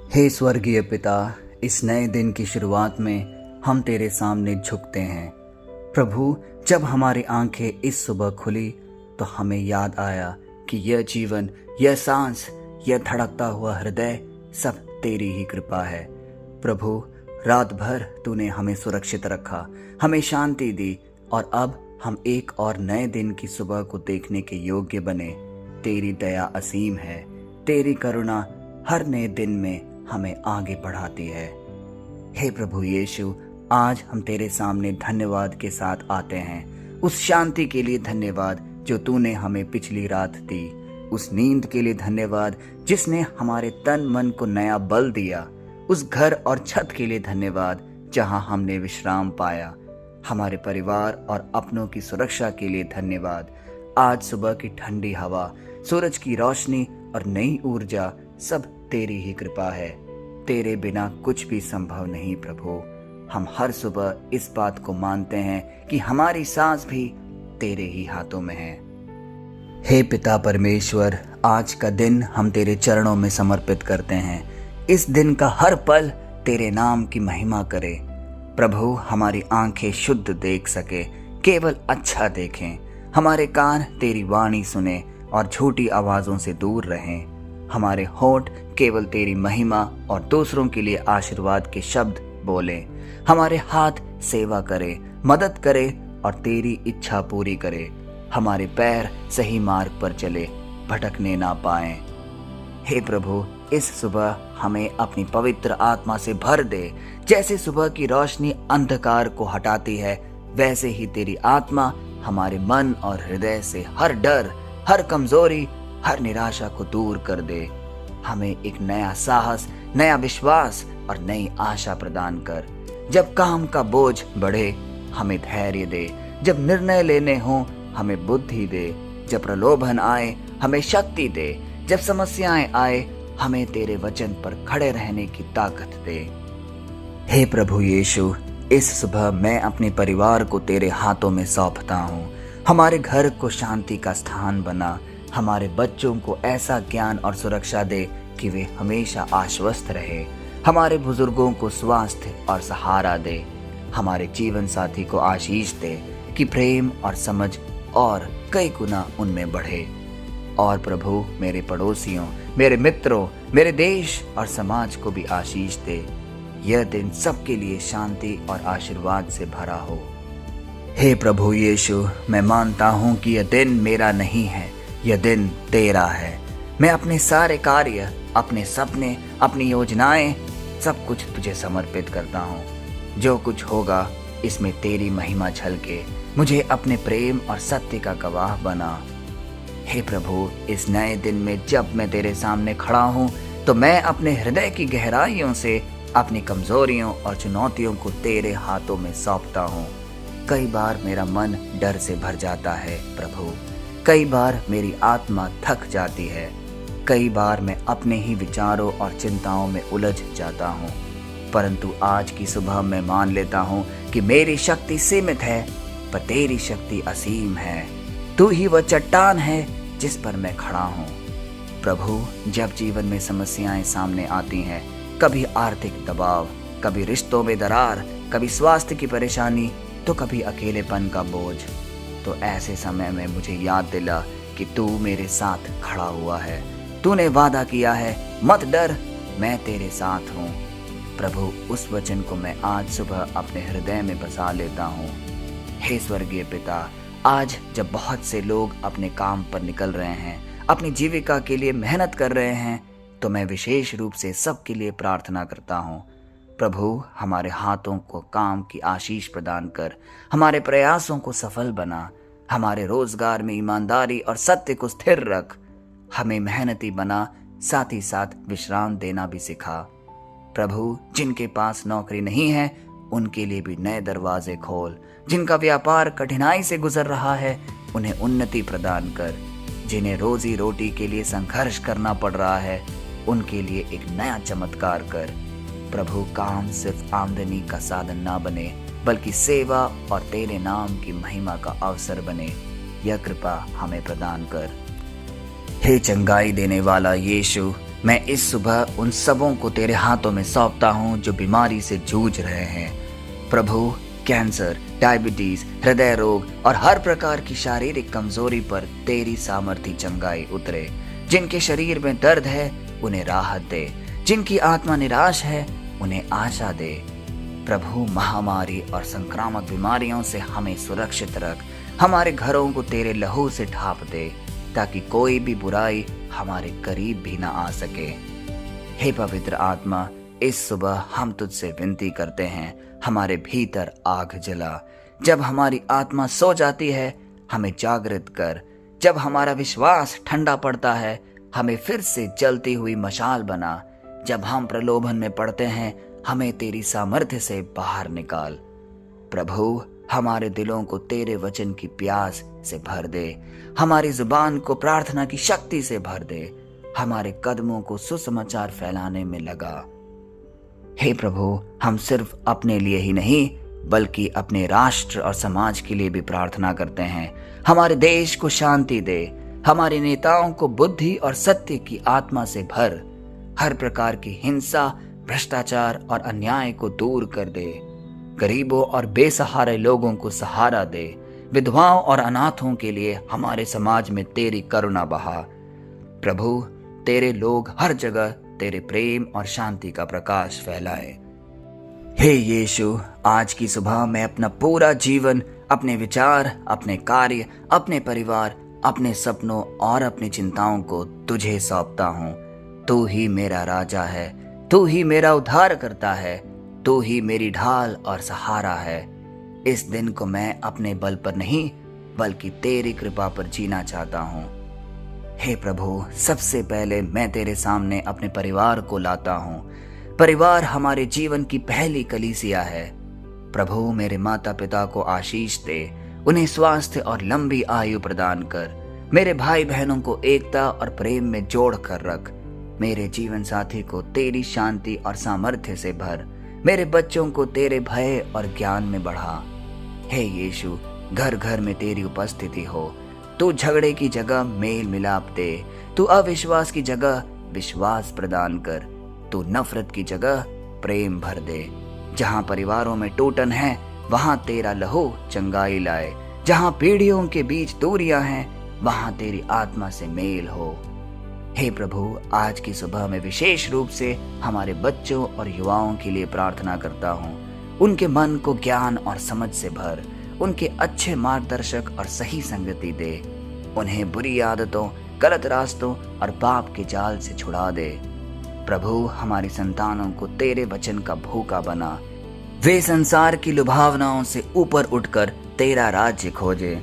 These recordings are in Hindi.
हे स्वर्गीय पिता, इस नए दिन की शुरुआत में हम तेरे सामने झुकते हैं। प्रभु, जब हमारी आंखें इस सुबह खुली तो हमें याद आया कि यह जीवन, यह सांस, यह धड़कता हुआ हृदय सब तेरी ही कृपा है। प्रभु, रात भर तूने हमें सुरक्षित रखा, हमें शांति दी और अब हम एक और नए दिन की सुबह को देखने के योग्य बने। तेरी दया असीम है, तेरी करुणा हर नए दिन में हमें आगे बढ़ाती है। हे प्रभु यीशु, आज हम तेरे सामने धन्यवाद के साथ आते हैं। उस शांति के लिए धन्यवाद जो तूने हमें पिछली रात दी, उस नींद के लिए धन्यवाद जिसने हमारे तन मन को नया बल दिया, उस घर और छत के लिए धन्यवाद जहां हमने विश्राम पाया, हमारे परिवार और अपनों की सुरक्षा के लिए धन्यवाद। आज सुबह की ठंडी हवा, सूरज की रोशनी और नई ऊर्जा सब तेरी ही कृपा है। तेरे बिना कुछ भी संभव नहीं प्रभु। हम हर सुबह इस बात को मानते हैं कि हमारी सांस भी तेरे ही हाथों में है। हे पिता परमेश्वर, आज का दिन हम तेरे चरणों में समर्पित करते हैं। इस दिन का हर पल तेरे नाम की महिमा करे। प्रभु, हमारी आंखें शुद्ध देख सके, केवल अच्छा देखें। हमारे कान तेरी वाणी सुने और झूठी आवाजों से दूर रहें। हमारे होंठ केवल तेरी महिमा और दूसरों के लिए आशीर्वाद के शब्द बोले। हमारे हाथ सेवा करे, मदद करे और तेरी इच्छा पूरी करे। हमारे पैर सही मार्ग पर चले, भटकने ना पाए। हे प्रभु, इस सुबह हमें अपनी पवित्र आत्मा से भर दे। जैसे सुबह की रोशनी अंधकार को हटाती है, वैसे ही तेरी आत्मा हमारे मन और हृदय से हर डर, हर कमजोरी, हर निराशा को दूर कर दे। हमें एक नया साहस, नया विश्वास और नई आशा प्रदान कर। जब काम का बोझ बढ़े, हमें धैर्य दे। जब निर्णय लेने हो, हमें बुद्धि दे। जब प्रलोभन आए, हमें शक्ति दे। जब समस्याएं आए, हमें तेरे वचन पर खड़े रहने की ताकत दे। हे प्रभु यीशु, इस सुबह मैं अपने परिवार को तेरे हाथों में सौंपता हूँ। हमारे घर को शांति का स्थान बना। हमारे बच्चों को ऐसा ज्ञान और सुरक्षा दे कि वे हमेशा आश्वस्त रहे। हमारे बुजुर्गों को स्वास्थ्य और सहारा दे। हमारे जीवन साथी को आशीष दे कि प्रेम और समझ और कई गुना उनमें बढ़े। और प्रभु, मेरे पड़ोसियों, मेरे मित्रों, मेरे देश और समाज को भी आशीष दे। यह दिन सबके लिए शांति और आशीर्वाद से भरा हो। हे प्रभु यीशु, मैं मानता हूँ कि यह दिन मेरा नहीं है, यह दिन तेरा है। मैं अपने सारे कार्य, अपने सपने, अपनी योजनाएं, सब कुछ तुझे समर्पित करता हूँ। जो कुछ होगा, इसमें तेरी महिमा झलके। मुझे अपने प्रेम और सत्य का गवाह बना। हे प्रभु, इस नए दिन में जब मैं तेरे सामने खड़ा हूँ, तो मैं अपने हृदय की गहराइयों से अपनी कमजोरियों और चुनौतियों को तेरे हाथों में सौंपता हूँ। कई बार मेरा मन डर से भर जाता है प्रभु। कई बार मेरी आत्मा थक जाती है। कई बार मैं अपने ही विचारों और चिंताओं में उलझ जाता हूँ। परंतु आज की सुबह मैं मान लेता हूँ कि मेरी शक्ति सीमित है, पर तेरी शक्ति असीम है। तू ही वह चट्टान है जिस पर मैं खड़ा हूँ। प्रभु, जब जीवन में समस्याएं सामने आती हैं, कभी आर्थिक दबाव, कभी रिश्तों में दरार, कभी स्वास्थ्य की परेशानी, तो कभी अकेलेपन का बोझ, तो ऐसे समय में मुझे याद दिला कि तू मेरे साथ खड़ा हुआ है। तूने वादा किया है, मत डर, मैं तेरे साथ हूँ। प्रभु, उस वचन को मैं आज सुबह अपने हृदय में बसा लेता हूँ। हे स्वर्गीय पिता, आज जब बहुत से लोग अपने काम पर निकल रहे हैं, अपनी जीविका के लिए मेहनत कर रहे हैं, तो मैं विशेष रूप से सबके लिए प्रार्थना करता हूँ। प्रभु, हमारे हाथों को काम की आशीष प्रदान कर। हमारे प्रयासों को सफल बना। हमारे रोजगार में ईमानदारी और सत्य को स्थिर रख। हमें मेहनती बना, साथ ही साथ विश्राम देना भी सिखा। प्रभु, जिनके पास नौकरी नहीं है, उनके लिए भी नए दरवाजे खोल। जिनका व्यापार कठिनाई से गुजर रहा है, उन्हें उन्नति प्रदान कर। जिन्हें रोजी रोटी के लिए संघर्ष करना पड़ रहा है, उनके लिए एक नया चमत्कार कर। प्रभु, काम सिर्फ आमदनी का साधन ना बने, बल्कि सेवा और तेरे नाम की महिमा का अवसर बने। यह कृपा हमें प्रदान कर। हे चंगाई देने वाला यीशु, मैं इस सुबह उन सबों को तेरे हाथों में सौंपता हूँ जो बीमारी से जूझ रहे हैं। प्रभु, कैंसर, डायबिटीज, हृदय रोग और हर प्रकार की शारीरिक कमजोरी पर तेरी सामर्थी चंगाई उतरे। जिनके शरीर में दर्द है उन्हें राहत दे, जिनकी आत्मा निराश है उन्हें आशा दे। प्रभु, महामारी और संक्रामक बीमारियों से हमें सुरक्षित रख, हमारे घरों को तेरे लहू से ढांप दे, ताकि कोई भी बुराई हमारे करीब भी ना आ सके। हे पवित्र आत्मा, इस सुबह हम तुझसे विनती करते हैं, हमारे भीतर आग जला। जब हमारी आत्मा सो जाती है हमें जागृत कर, जब हमारा विश्वास ठंडा पड़ता है हमें फिर से जलती हुई मशाल बना, जब हम प्रलोभन में पड़ते हैं हमें तेरी सामर्थ्य से बाहर निकाल। प्रभु, हमारे दिलों को तेरे वचन की प्यास से भर दे, हमारी जुबान को प्रार्थना की शक्ति से भर दे, हमारे कदमों को सुसमाचार फैलाने में लगा। हे प्रभु, हम सिर्फ अपने लिए ही नहीं बल्कि अपने राष्ट्र और समाज के लिए भी प्रार्थना करते हैं। हमारे देश को शांति दे, हमारे नेताओं को बुद्धि और सत्य की आत्मा से भर, हर प्रकार की हिंसा, भ्रष्टाचार और अन्याय को दूर कर दे, गरीबों और बेसहारे लोगों को सहारा दे, विधवाओं और अनाथों के लिए हमारे समाज में तेरी करुणा बहा। प्रभु, तेरे लोग हर जगह तेरे प्रेम और शांति का प्रकाश फैलाए। हे यीशु, आज की सुबह मैं अपना पूरा जीवन, अपने विचार, अपने कार्य, अपने परिवार, अपने सपनों और अपनी चिंताओं को तुझे सौंपता हूँ। तू ही मेरा राजा है, तू ही मेरा उद्धार करता है, तू ही मेरी ढाल और सहारा है। इस दिन को मैं अपने बल पर नहीं बल्कि तेरी कृपा पर जीना चाहता हूँ। हे प्रभु, सबसे पहले मैं तेरे सामने अपने परिवार को लाता हूँ। परिवार हमारे जीवन की पहली कलीसिया है। प्रभु, मेरे माता पिता को आशीष दे, उन्हें स्वास्थ्य और लंबी आयु प्रदान कर। मेरे भाई बहनों को एकता और प्रेम में जोड़ कर रख। मेरे जीवन साथी को तेरी शांति और सामर्थ्य से भर। मेरे बच्चों को तेरे भय और ज्ञान में बढ़ा। हे यीशु, घर घर में तेरी उपस्थिति हो। तू झगड़े की जगह मेल मिलाप दे, तू अविश्वास की जगह विश्वास प्रदान कर, तू नफरत की जगह प्रेम भर दे। जहाँ परिवारों में टूटन है वहाँ तेरा लहू चंगाई लाए, जहाँ पीढ़ियों के बीच दूरियां हैं वहाँ तेरी आत्मा से मेल हो। हे प्रभु, आज की सुबह में विशेष रूप से हमारे बच्चों और युवाओं के लिए प्रार्थना करता हूँ। उनके मन को ज्ञान और समझ से भर, उनके अच्छे मार्गदर्शक और सही संगति दे, उन्हें बुरी आदतों, गलत रास्तों और पाप के जाल से छुड़ा दे। प्रभु, हमारी संतानों को तेरे वचन का भूखा बना। वे संसार की लुभावनाओं से ऊपर उठकर तेरा राज्य खोजे,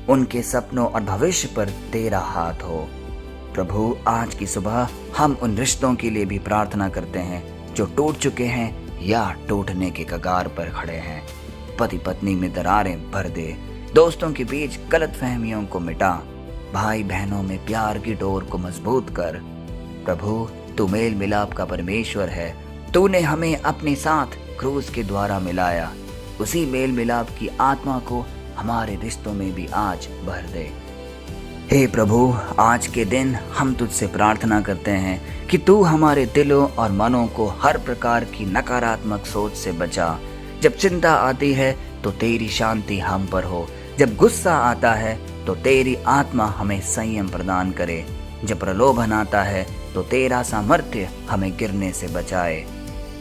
उनके सपनों और भविष्य पर तेरा हाथ हो। प्रभु, आज की सुबह हम उन रिश्तों के लिए भी प्रार्थना करते हैं जो टूट चुके हैं या टूटने के कगार पर खड़े हैं। पति पत्नी में दरारें भर दे, दोस्तों के बीच गलतफहमियों को मिटा, भाई बहनों में प्यार की डोर को मजबूत कर। प्रभु, तू मेल मिलाप का परमेश्वर है। तूने हमें अपने साथ क्रूस के द्वारा मिलाया। उसी मेल मिलाप की आत्मा को हमारे रिश्तों में भी आज भर दे। हे प्रभु, आज के दिन हम तुझसे प्रार्थना करते हैं कि तू हमारे दिलों और मनों को हर प्रकार की नकारात्मक सोच से बचा। जब चिंता आती है तो तेरी शांति हम पर हो, जब गुस्सा आता है तो तेरी आत्मा हमें संयम प्रदान करे, जब प्रलोभन आता है तो तेरा सामर्थ्य हमें गिरने से बचाए।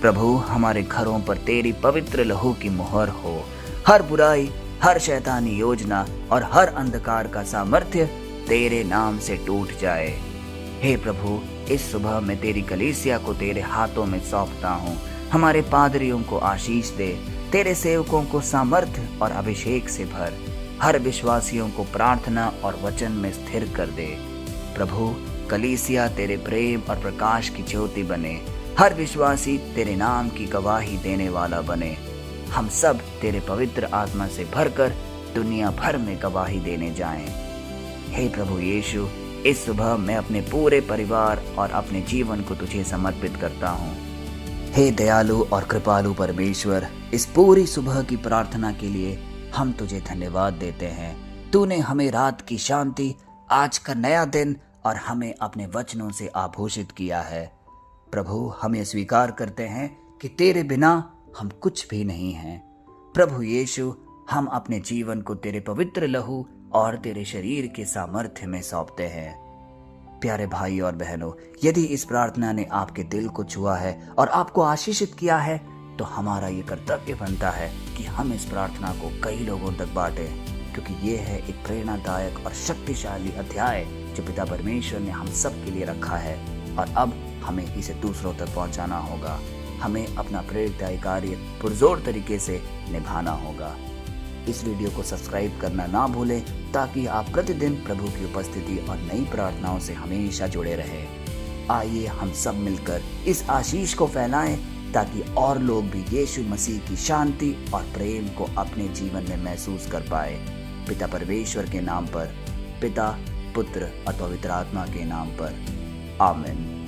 प्रभु, हमारे घरों पर तेरी पवित्र लहू की मुहर हो। हर बुराई, हर शैतानी योजना और हर अंधकार का सामर्थ्य तेरे नाम से टूट जाए। हे प्रभु, इस सुबह मैं तेरी कलीसिया को तेरे हाथों में सौंपता हूँ। हमारे पादरियों को आशीष दे, तेरे सेवकों को सामर्थ्य और अभिषेक से भर, हर विश्वासियों को प्रार्थना और वचन में स्थिर कर दे। प्रभु, कलीसिया तेरे प्रेम और प्रकाश की ज्योति बने, हर विश्वासी तेरे नाम की गवाही देने वाला बने। हम सब तेरे पवित्र आत्मा से भरकर दुनिया भर में गवाही देने जाएं। हे प्रभु यीशु, इस सुबह मैं अपने पूरे परिवार और अपने जीवन को तुझे समर्पित करता हूँ। हे दयालु और कृपालु परमेश्वर, इस पूरी सुबह की प्रार्थना के लिए हम तुझे धन्यवाद देते हैं। तूने हमें रात की शांति, आज का नया दिन और हमें अपने वचनों से आभूषित किया है। प्रभु, हम ये स्वीकार करते हैं कि तेरे बिना हम कुछ भी नहीं हैं। प्रभु यीशु, हम अपने जीवन को तेरे पवित्र लहू और तेरे शरीर के सामर्थ्य में सौंपते हैं। प्यारे भाई और बहनों, यदि इस प्रार्थना ने आपके दिल को छुआ है और आपको आशीषित किया है, तो हमारा ये कर्तव्य बनता है कि हम इस प्रार्थना को कई लोगों तक बांटें, क्योंकि ये है एक प्रेरणादायक और शक्तिशाली अध्याय जो पिता परमेश्वर ने हम सब के लिए रखा है, और अब हमें इसे दूसरों तक पहुंचाना होगा। हमें अपना प्रेरणादायी कार्य पुरजोर तरीके से निभाना होगा। इस वीडियो को सब्सक्राइब करना ना भूलें, ताकि आप प्रतिदिन प्रभु की उपस्थिति और नई प्रार्थनाओं से हमेशा जुड़े रहें। आइए हम सब मिलकर इस आशीष को फैलाएं, ताकि और लोग भी यीशु मसीह की शांति और प्रेम को अपने जीवन में महसूस कर पाए। पिता परमेश्वर के नाम पर, पिता, पुत्र और पवित्र आत्मा के नाम पर, आमीन।